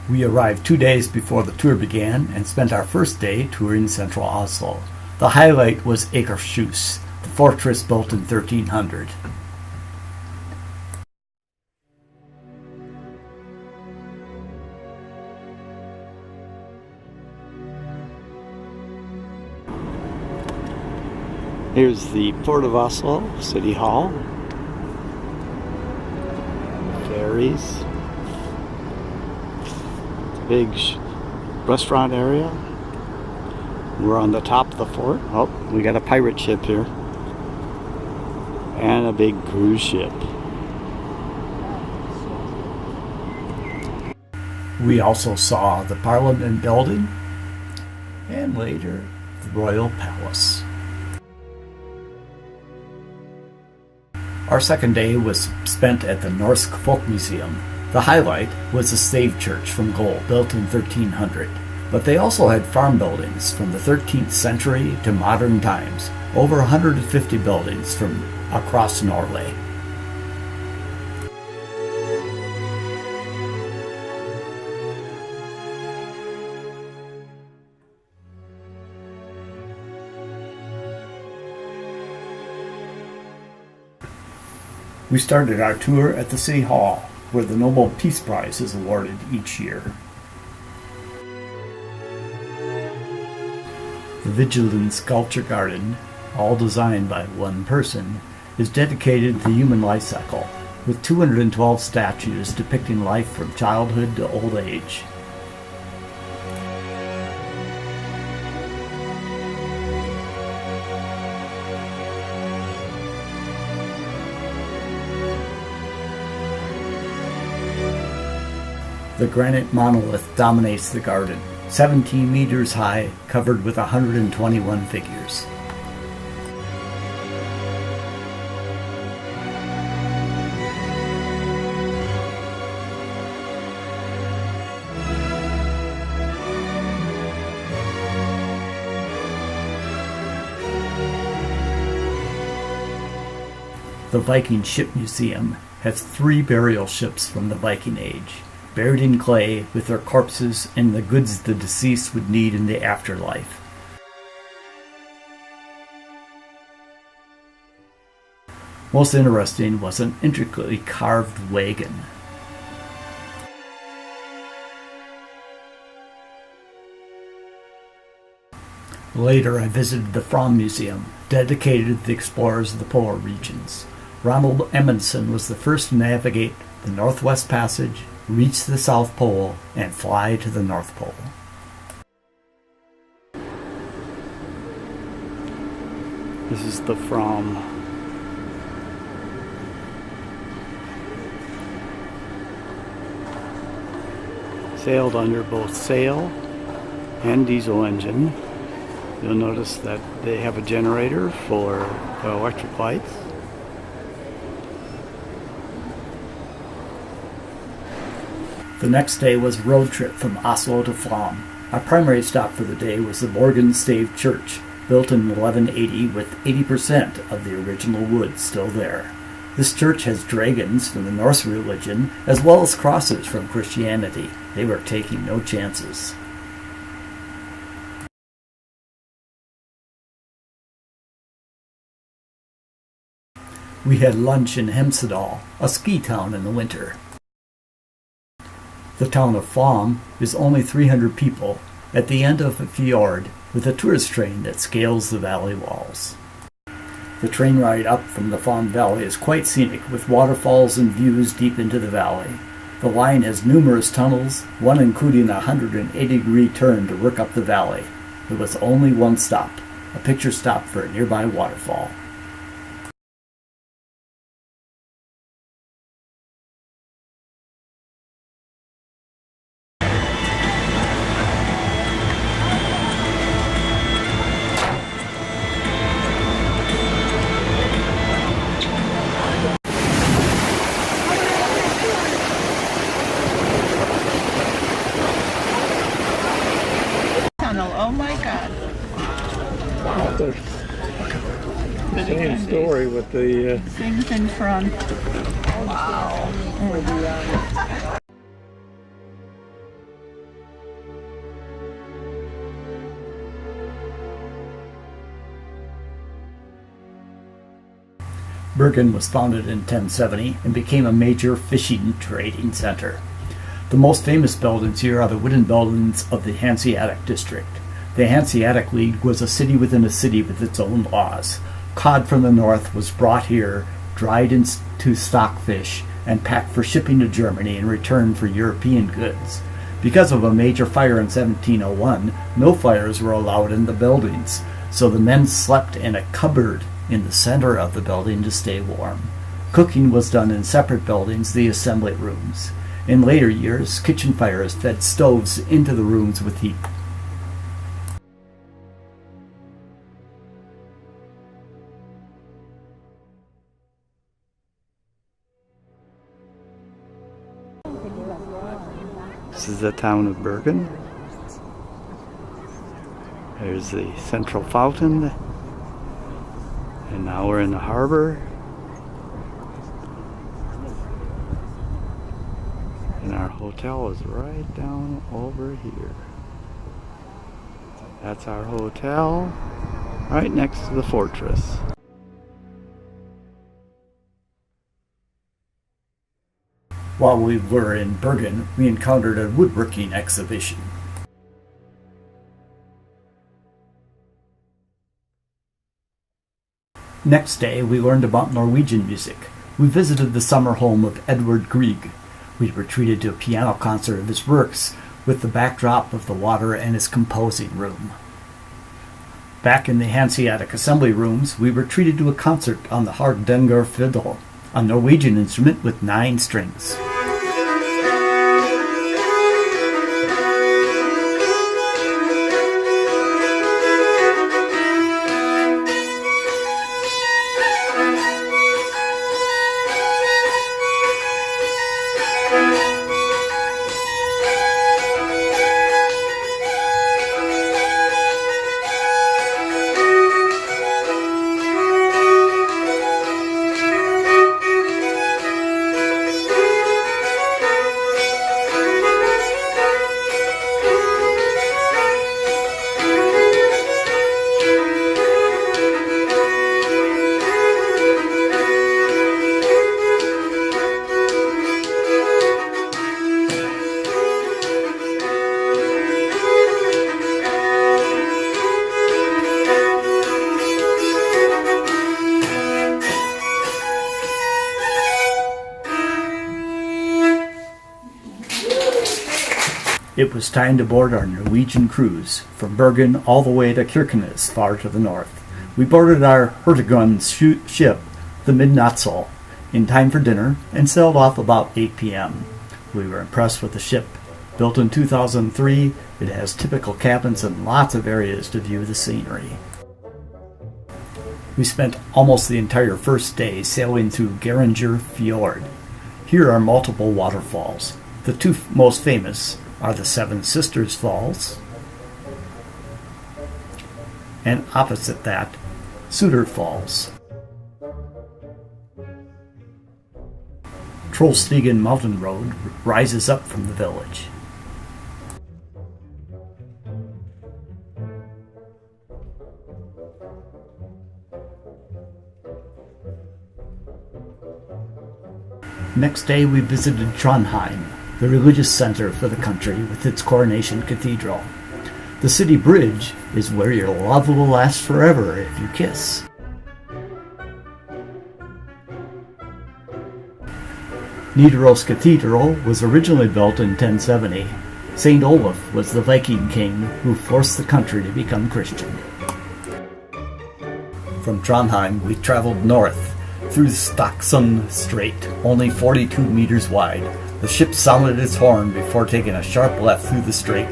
We arrived 2 days before the tour began and spent our first day touring central Oslo. The highlight was Akershus, the fortress built in 1300. Here's the Port of Oslo, City Hall, ferries, big restaurant area. We're on the top of the fort. Oh, we got a pirate ship here. And a big cruise ship. We also saw the Parliament building and later the Royal Palace. Our second day was spent at the Norsk Folk Museum. The highlight was the stave church from Gold, built in 1300. But they also had farm buildings from the 13th century to modern times, over 150 buildings from across Norway. We started our tour at the City Hall, where the Nobel Peace Prize is awarded each year. The Vigeland Sculpture Garden, all designed by one person, is dedicated to the human life cycle, with 212 statues depicting life from childhood to old age. The granite monolith dominates the garden, 17 meters high, covered with 121 figures. The Viking Ship Museum has 3 burial ships from the Viking Age, buried in clay with their corpses and the goods the deceased would need in the afterlife. Most interesting was an intricately carved wagon. Later I visited the Fram Museum, dedicated to the explorers of the polar regions. Ronald Amundsen was the first to navigate the Northwest Passage, reach the South Pole, and fly to the North Pole. This is the Fram. Sailed under both sail and diesel engine. You'll notice that they have a generator for the electric lights. The next day was a road trip from Oslo to Fram. Our primary stop for the day was the Borgen Stave Church, built in 1180 with 80% of the original wood still there. This church has dragons from the Norse religion, as well as crosses from Christianity. They were taking no chances. We had lunch in Hemsedal, a ski town in the winter. The town of Fram is only 300 people at the end of a fjord with a tourist train that scales the valley walls. The train ride up from the Fram Valley is quite scenic, with waterfalls and views deep into the valley. The line has numerous tunnels, one including a 180-degree turn to work up the valley. There was only one stop, a picture stop for a nearby waterfall. Oh my God. Wow, the same story with the... Things in front. Wow. Bergen was founded in 1070 and became a major fishing trading center. The most famous buildings here are the wooden buildings of the Hanseatic district. The Hanseatic League was a city within a city with its own laws. Cod from the north was brought here, dried into stockfish, and packed for shipping to Germany in return for European goods. Because of a major fire in 1701, no fires were allowed in the buildings, so the men slept in a cupboard in the center of the building to stay warm. Cooking was done in separate buildings, the assembly rooms. In later years, kitchen fires fed stoves into the rooms with heat. This is the town of Bergen. There's the central fountain. And now we're in the harbor. And our hotel is right down over here. That's our hotel, right next to the fortress. While we were in Bergen, we encountered a woodworking exhibition. Next day, we learned about Norwegian music. We visited the summer home of Edvard Grieg. We were treated to a piano concert of his works with the backdrop of the water and his composing room. Back in the Hanseatic assembly rooms, we were treated to a concert on the Hardanger fiddle, a Norwegian instrument with 9 strings. It was time to board our Norwegian cruise, from Bergen all the way to Kirkenes, far to the north. We boarded our Hurtigruten ship, the Midnattsol, in time for dinner and sailed off about 8 p.m. We were impressed with the ship. Built in 2003, it has typical cabins and lots of areas to view the scenery. We spent almost the entire first day sailing through Geringer Fjord. Here are multiple waterfalls. The 2 most famous are the Seven Sisters Falls, and opposite that, Suder Falls. Trollstigen Mountain Road rises up from the village. Next day we visited Trondheim, the religious center for the country with its coronation cathedral. The city bridge is where your love will last forever if you kiss. Nidaros Cathedral was originally built in 1070. St. Olaf was the Viking king who forced the country to become Christian. From Trondheim, we traveled north through Stocksund Strait, only 42 meters wide. The ship sounded its horn before taking a sharp left through the strait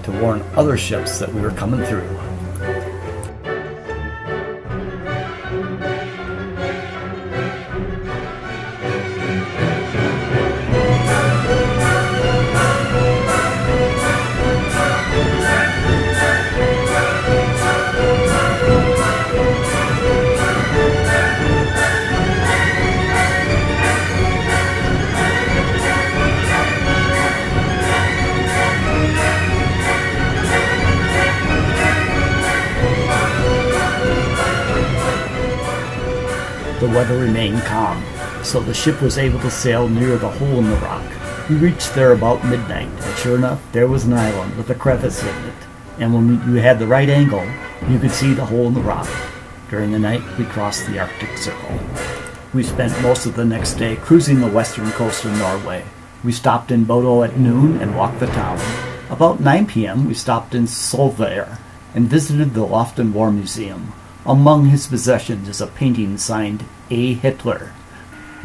to warn other ships that we were coming through. The weather remained calm, so the ship was able to sail near the hole in the rock. We reached there about midnight, and sure enough, there was an island with a crevice in it. And when you had the right angle, you could see the hole in the rock. During the night, we crossed the Arctic Circle. We spent most of the next day cruising the western coast of Norway. We stopped in Bodo at noon and walked the town. About 9 p.m., we stopped in Solvær and visited the Lofton War Museum. Among his possessions is a painting signed A. Hitler.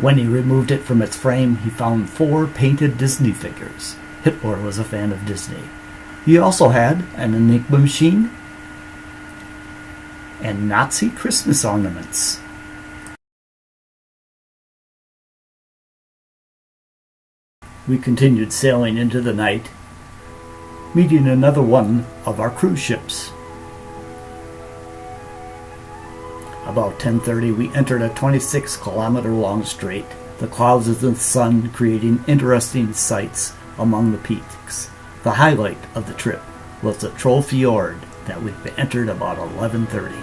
When he removed it from its frame, he found 4 painted Disney figures. Hitler was a fan of Disney. He also had an Enigma machine and Nazi Christmas ornaments. We continued sailing into the night, meeting another one of our cruise ships. About 10:30, we entered a 26-kilometer-long strait, the clouds of the sun creating interesting sights among the peaks. The highlight of the trip was the Troll Fjord that we entered about 11:30.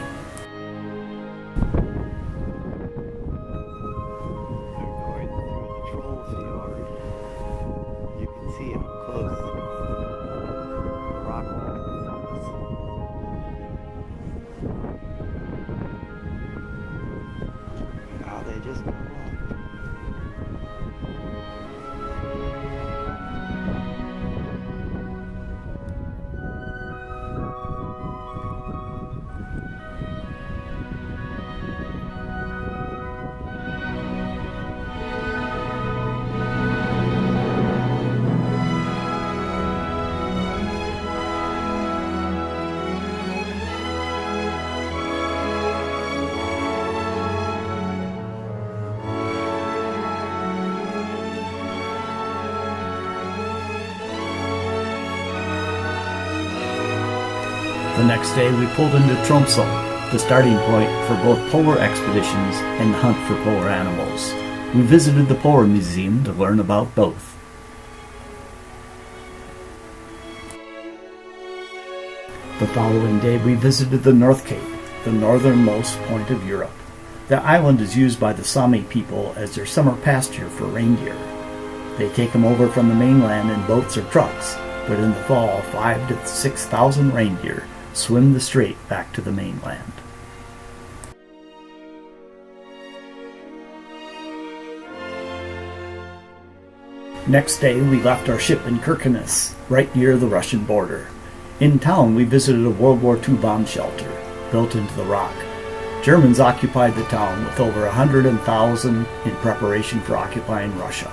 You can see it close. Rock now they just go up. The next day we pulled into Tromsø, the starting point for both polar expeditions and the hunt for polar animals. We visited the Polar Museum to learn about both. The following day we visited the North Cape, the northernmost point of Europe. The island is used by the Sami people as their summer pasture for reindeer. They take them over from the mainland in boats or trucks, but in the fall 5,000 to 6,000 reindeer swim the strait back to the mainland. Next day we left our ship in Kirkenes, right near the Russian border. In town we visited a World War II bomb shelter built into the rock. Germans occupied the town with over 100,000 in preparation for occupying Russia.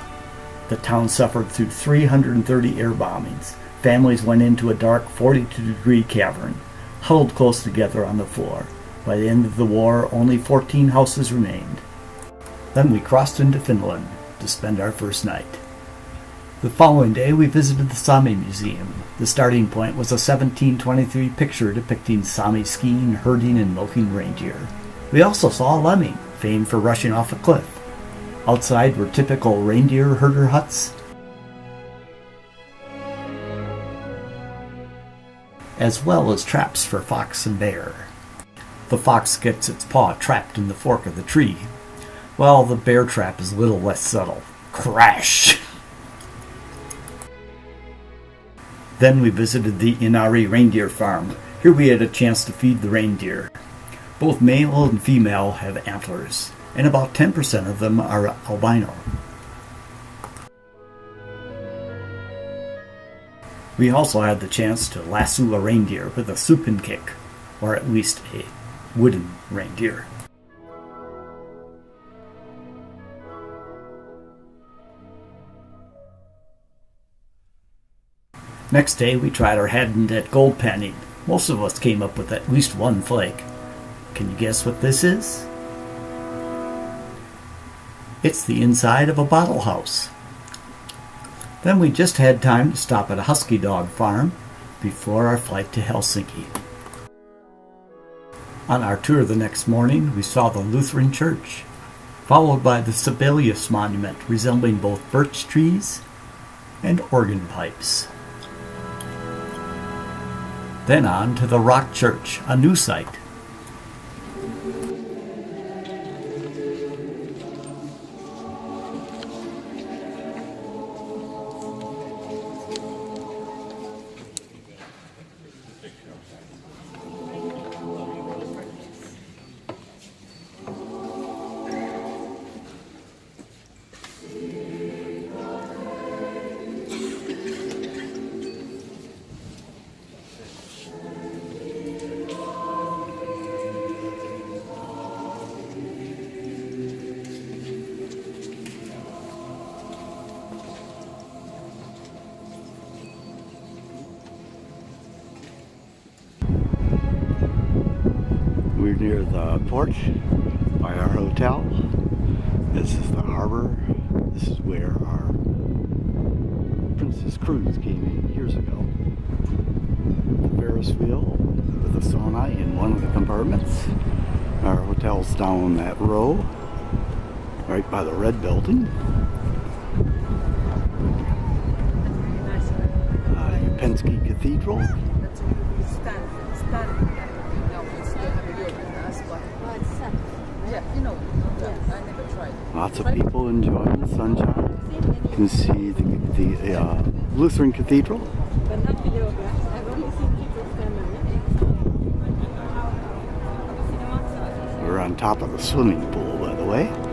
The town suffered through 330 air bombings. Families went into a dark 42-degree cavern, huddled close together on the floor. By the end of the war, only 14 houses remained. Then we crossed into Finland to spend our first night. The following day, we visited the Sami Museum. The starting point was a 1723 picture depicting Sami skiing, herding, and milking reindeer. We also saw a lemming, famed for rushing off a cliff. Outside were typical reindeer herder huts, as well as traps for fox and bear. The fox gets its paw trapped in the fork of the tree, while the bear trap is a little less subtle. Crash! Then we visited the Inari reindeer farm. Here we had a chance to feed the reindeer. Both male and female have antlers, and about 10% of them are albino. We also had the chance to lasso a reindeer with a supin kick, or at least a wooden reindeer. Next day we tried our hand at gold panning. Most of us came up with at least one flake. Can you guess what this is? It's the inside of a bottle house. Then we just had time to stop at a husky dog farm before our flight to Helsinki. On our tour the next morning, we saw the Lutheran church, followed by the Sibelius monument resembling both birch trees and organ pipes. Then on to the Rock Church, a new site. We're near the porch by our hotel. This is the harbor. This is where our Princess Cruise came in years ago. The Ferris wheel with a sauna in one of the compartments. Our hotel's down that row, right by the red building. Penske Cathedral. Lots of people enjoying the sunshine. You can see the Lutheran Cathedral. We're on top of the swimming pool, by the way.